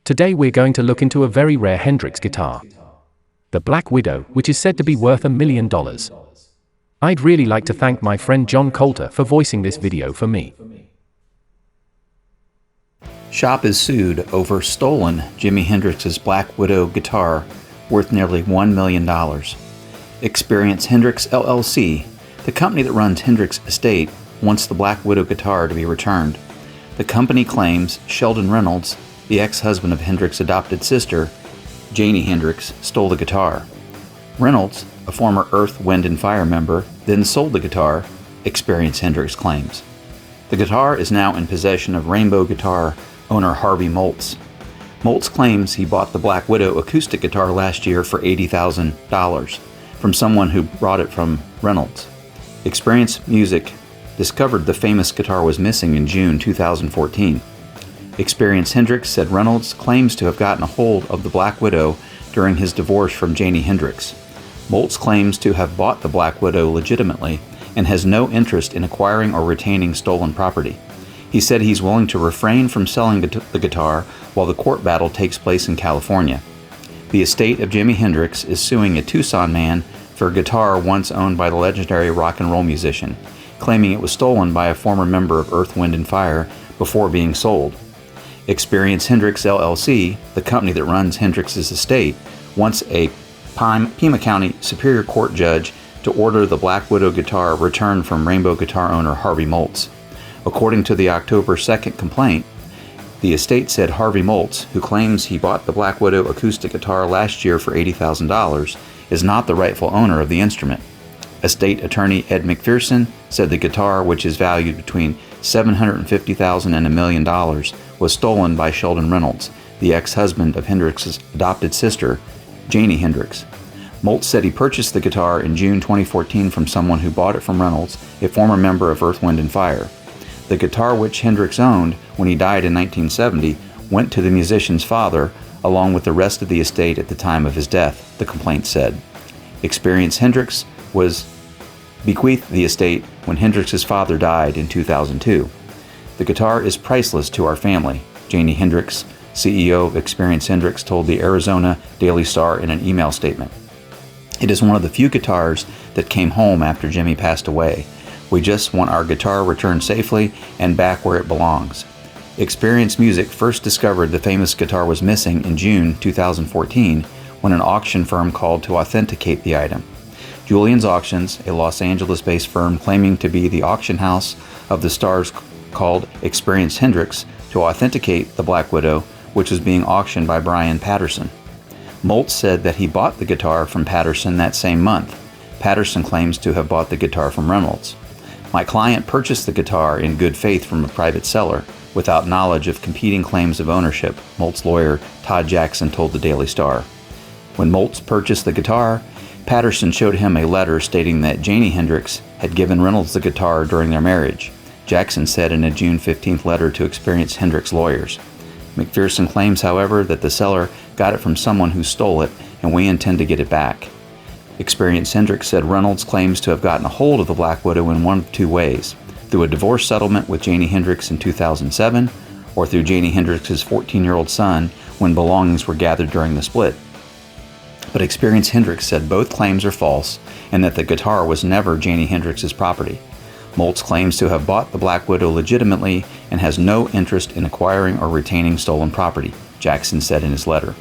Today we're going to look into a very rare Hendrix guitar. The Black Widow, which is said to be worth $1 million. I'd really like to thank my friend John Coulter for voicing this video for me. Shop is sued over stolen Jimi Hendrix's Black Widow guitar worth nearly $1 million. Experience Hendrix LLC, the company that runs Hendrix Estate, wants the Black Widow guitar to be returned. The company claims Sheldon Reynolds, the ex-husband of Hendrix's adopted sister, Janie Hendrix, stole the guitar. Reynolds, a former Earth, Wind & Fire member, then sold the guitar, Experience Hendrix claims. The guitar is now in possession of Rainbow guitar owner Harvey Moltz. Moltz claims he bought the Black Widow acoustic guitar last year for $80,000 from someone who brought it from Reynolds. Experience Music discovered the famous guitar was missing in June 2014. Experience Hendrix said Reynolds claims to have gotten a hold of the Black Widow during his divorce from Janie Hendrix. Moltz claims to have bought the Black Widow legitimately and has no interest in acquiring or retaining stolen property. He said he's willing to refrain from selling the guitar while the court battle takes place in California. The estate of Jimi Hendrix is suing a Tucson man for a guitar once owned by the legendary rock and roll musician, claiming it was stolen by a former member of Earth, Wind & Fire before being sold. Experience Hendrix LLC, the company that runs Hendrix's estate, wants a Pima County Superior Court judge to order the Black Widow guitar returned from Rainbow guitar owner Harvey Moltz. According to the October 2nd complaint, the estate said Harvey Moltz, who claims he bought the Black Widow acoustic guitar last year for $80,000, is not the rightful owner of the instrument. Estate attorney Ed McPherson said the guitar, which is valued between $750,000 and $1 million, was stolen by Sheldon Reynolds, the ex-husband of Hendrix's adopted sister, Janie Hendrix. Moltz said he purchased the guitar in June 2014 from someone who bought it from Reynolds, a former member of Earth, Wind & Fire. The guitar, which Hendrix owned when he died in 1970, went to the musician's father, along with the rest of the estate at the time of his death, the complaint said. Experience Hendrix was bequeathed the estate when Hendrix's father died in 2002. The guitar is priceless to our family, Janie Hendrix, CEO of Experience Hendrix, told the Arizona Daily Star in an email statement. It is one of the few guitars that came home after Jimi passed away. We just want our guitar returned safely and back where it belongs. Experience Music first discovered the famous guitar was missing in June 2014 when an auction firm called to authenticate the item. Julian's Auctions, a Los Angeles-based firm claiming to be the auction house of the stars, called Experience Hendrix to authenticate the Black Widow, which was being auctioned by Brian Patterson. Moltz said that he bought the guitar from Patterson that same month. Patterson claims to have bought the guitar from Reynolds. My client purchased the guitar in good faith from a private seller, without knowledge of competing claims of ownership, Moltz lawyer Todd Jackson told the Daily Star. When Moltz purchased the guitar, Patterson showed him a letter stating that Janie Hendrix had given Reynolds the guitar during their marriage, Jackson said in a June 15th letter to Experience Hendrix lawyers. McPherson claims, however, that the seller got it from someone who stole it, and we intend to get it back. Experience Hendrix said Reynolds claims to have gotten a hold of the Black Widow in one of two ways: through a divorce settlement with Janie Hendrix in 2007, or through Janie Hendrix's 14-year-old son when belongings were gathered during the split. But Experience Hendrix said both claims are false and that the guitar was never Janie Hendrix's property. Moltz claims to have bought the Black Widow legitimately and has no interest in acquiring or retaining stolen property, Jackson said in his letter.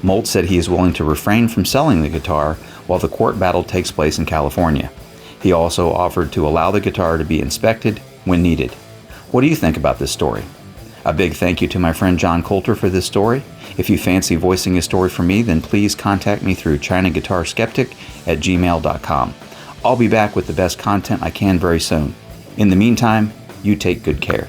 Moltz said he is willing to refrain from selling the guitar while the court battle takes place in California. He also offered to allow the guitar to be inspected when needed. What do you think about this story? A big thank you to my friend John Coulter for this story. If you fancy voicing a story for me, then please contact me through ChinaGuitarSkeptic@gmail.com. I'll be back with the best content I can very soon. In the meantime, you take good care.